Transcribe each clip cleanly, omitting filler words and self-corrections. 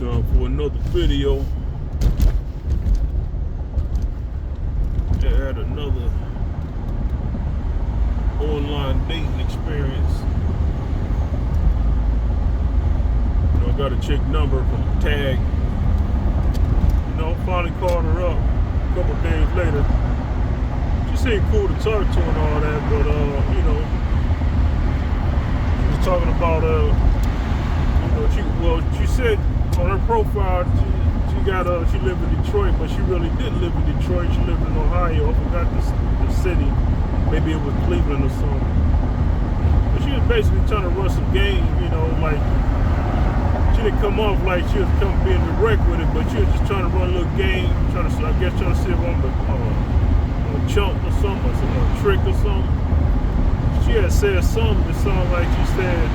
Time for another video. I had another online dating experience. I got a chick number from Tag. Finally called her up a couple days later. She seemed cool to talk to and all that, but she was talking about she said on her profile she lived in Detroit, but she really didn't live in Detroit. She lived in Ohio. I forgot the city. Maybe it was Cleveland or something. But she was basically trying to run some game, like she didn't come off like she was being direct with it, but she was just trying to run a little game, trying to see if I'm a chump or something, or a trick or something. She had said something that sounded like she said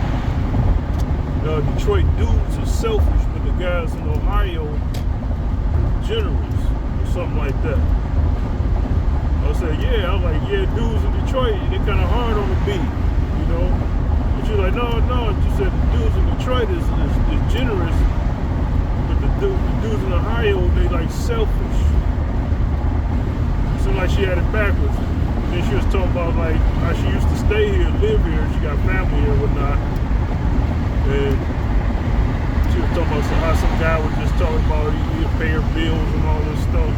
Detroit dudes are selfish, but the guys in Ohio generous or something like that. I said, I was like, dudes in Detroit, they're kind of hard on the beat, But she was like, no. She said the dudes in Detroit is generous, but the dudes in Ohio, they like selfish. It seemed like she had it backwards. And then she was talking about like how she used to stay here, live here, she got family here and whatnot. And she was talking about how some guy was just talking about he'd pay her bills and all this stuff.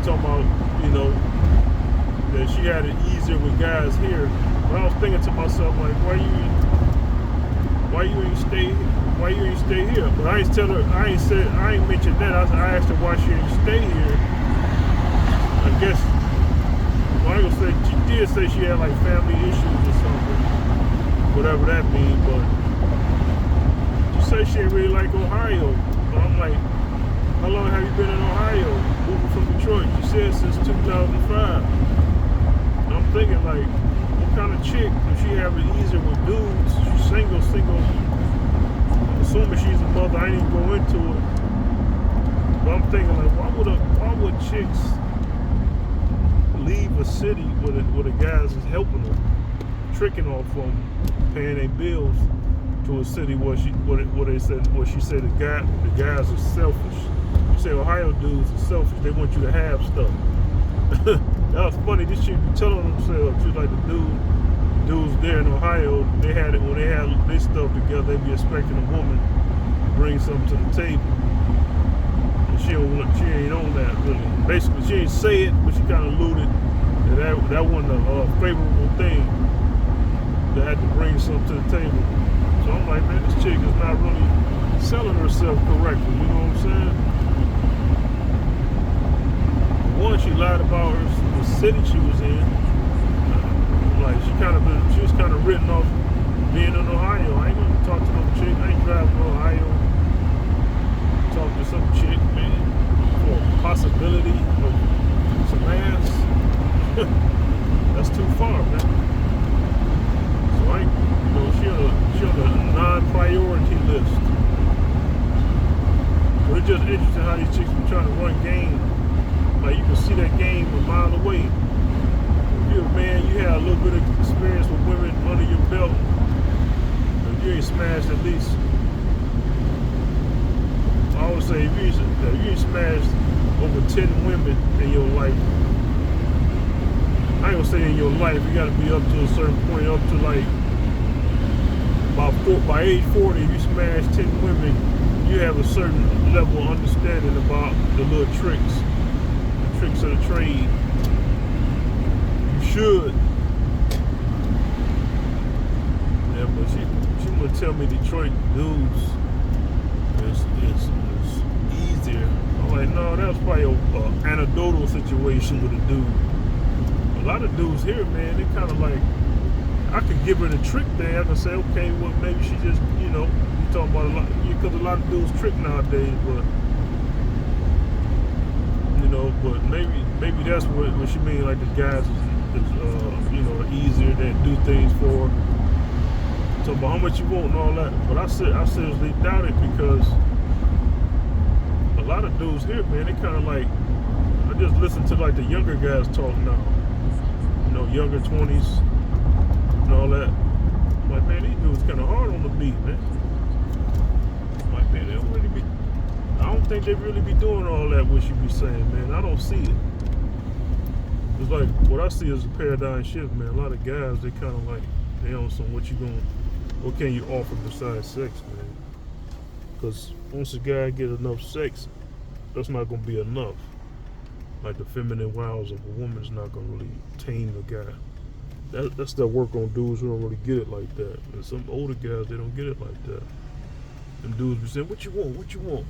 Talking about, that she had it easier with guys here. But I was thinking to myself, like, why you ain't stay here? But I ain't mentioned that. I asked her why she didn't stay here. I guess, I ain't gonna say, she did say she had like family issues or something, whatever that means, but she said she didn't really like Ohio. But I'm like, how long have you been in Ohio? Moving from Detroit? She said since 2005. And I'm thinking like, what kind of chick, if she have it easier with dudes, she's single, I'm assuming she's a mother, I ain't even go into it. But I'm thinking like, why would chicks leave a city where the guys is helping them, tricking off them, paying their bills, to a city where she said the guys are selfish. You say Ohio dudes are selfish, they want you to have stuff. That was funny. This chick be telling themselves, she's like the dudes there in Ohio, they had it when they had their stuff together, they be expecting a woman to bring something to the table. And she ain't on that really. Basically, she ain't say it, but she kind of alluded that wasn't a favorable thing, to have to bring something to the table. So I'm like, man, this chick is not really selling herself correctly, you know what I'm saying? One, she lied about the city she was in. Like she was kind of written off being in Ohio. I ain't gonna talk to no chick. I ain't driving to Ohio. Talk to some chick, man, for a possibility of some ass. That's too far, man. So she on a non-priority list. But it's just interesting how these chicks be trying to run game. Like you can see that game a mile away. If you're a man, you have a little bit of experience with women under your belt. If you ain't smashed at least, I always say if you ain't smashed over 10 women in your life, I ain't gonna say in your life, you gotta be up to a certain point, up to like by age 40, if you smash 10 women, you have a certain level of understanding about the little tricks of the trade. You should. Yeah, but she would tell me Detroit dudes is easier. I'm like, no, that was probably an anecdotal situation with a dude. A lot of dudes here, man, they kind of like, I could give her the trick thing. I could say, okay, well, maybe she just, you talking about a lot, because a lot of dudes trick nowadays, but but maybe that's what she mean, like the guys is easier that do things for her. So about how much you want and all that. But I seriously doubt it, because a lot of dudes here, man, they kind of like, I just listen to like the younger guys talk now. Younger 20s and all that. I'm like, man, these dudes kind of hard on the beat, man. think they really be doing all that, what you be saying, man. I don't see it. It's like, what I see is a paradigm shift, man. A lot of guys, they kind of like, they on some, what can you offer besides sex, man? Because once a guy get enough sex, that's not going to be enough. Like the feminine wiles of a woman is not going to really tame a guy. That's that work on dudes who don't really get it like that. And some older guys, they don't get it like that. Them dudes be saying, what you want? What you want?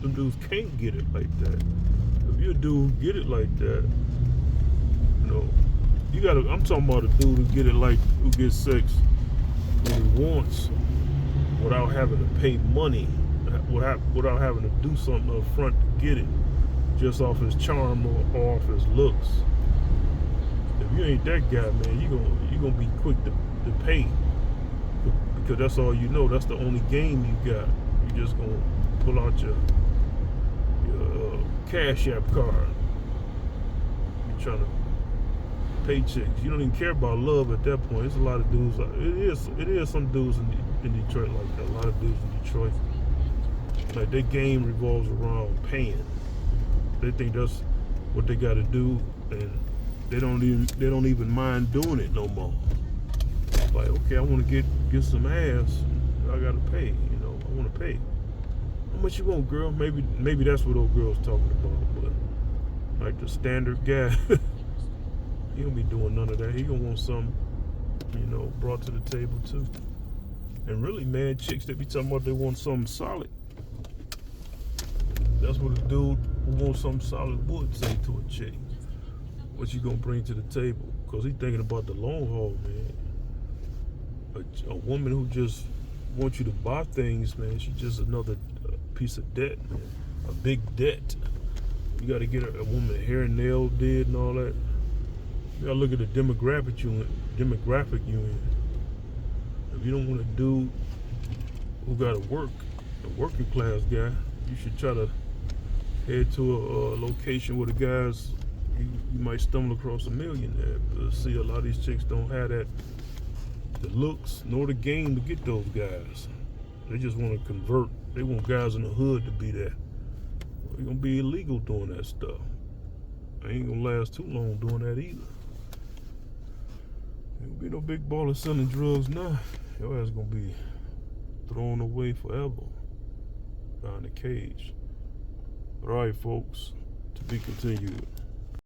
Them dudes can't get it like that. If you're a dude who get it like that, you know, you gotta, I'm talking about a dude who get it like, who gets sex when he wants, without having to pay money, without having to do something up front to get it, just off his charm or off his looks. If you ain't that guy, man, you gonna be quick to pay, because that's all you know. That's the only game you got. You just gonna pull out your Cash App card. You're trying to pay chicks. You don't even care about love at that point. There's a lot of dudes. It is some dudes in Detroit like that. A lot of dudes in Detroit, like their game revolves around paying. They think that's what they got to do, and they don't even mind doing it no more. Like, okay, I want to get some ass, I gotta pay. You know, I want to pay. How much you want, girl? Maybe that's what old girl's talking about. But like the standard guy, he don't be doing none of that. He gonna want something, you know, brought to the table too. And really, man, chicks, they be talking about they want something solid. That's what a dude who wants something solid would say to a chick. What you gonna bring to the table? Because he thinking about the long haul, man. A woman who just wants you to buy things, man, she's just another piece of debt, man. A big debt. You got to get a woman hair and nails did and all that. You got to look at the demographic you in. If you don't want a dude who got to work, a working class guy, you should try to head to a location where the guys, you might stumble across a millionaire. But see, a lot of these chicks don't have the looks nor the game to get those guys. They just want to convert. They want guys in the hood to be there. They're gonna be illegal doing that stuff. I ain't gonna last too long doing that either. Ain't gonna be no big baller selling drugs now. Your ass gonna be thrown away forever behind the cage. But all right, folks, to be continued.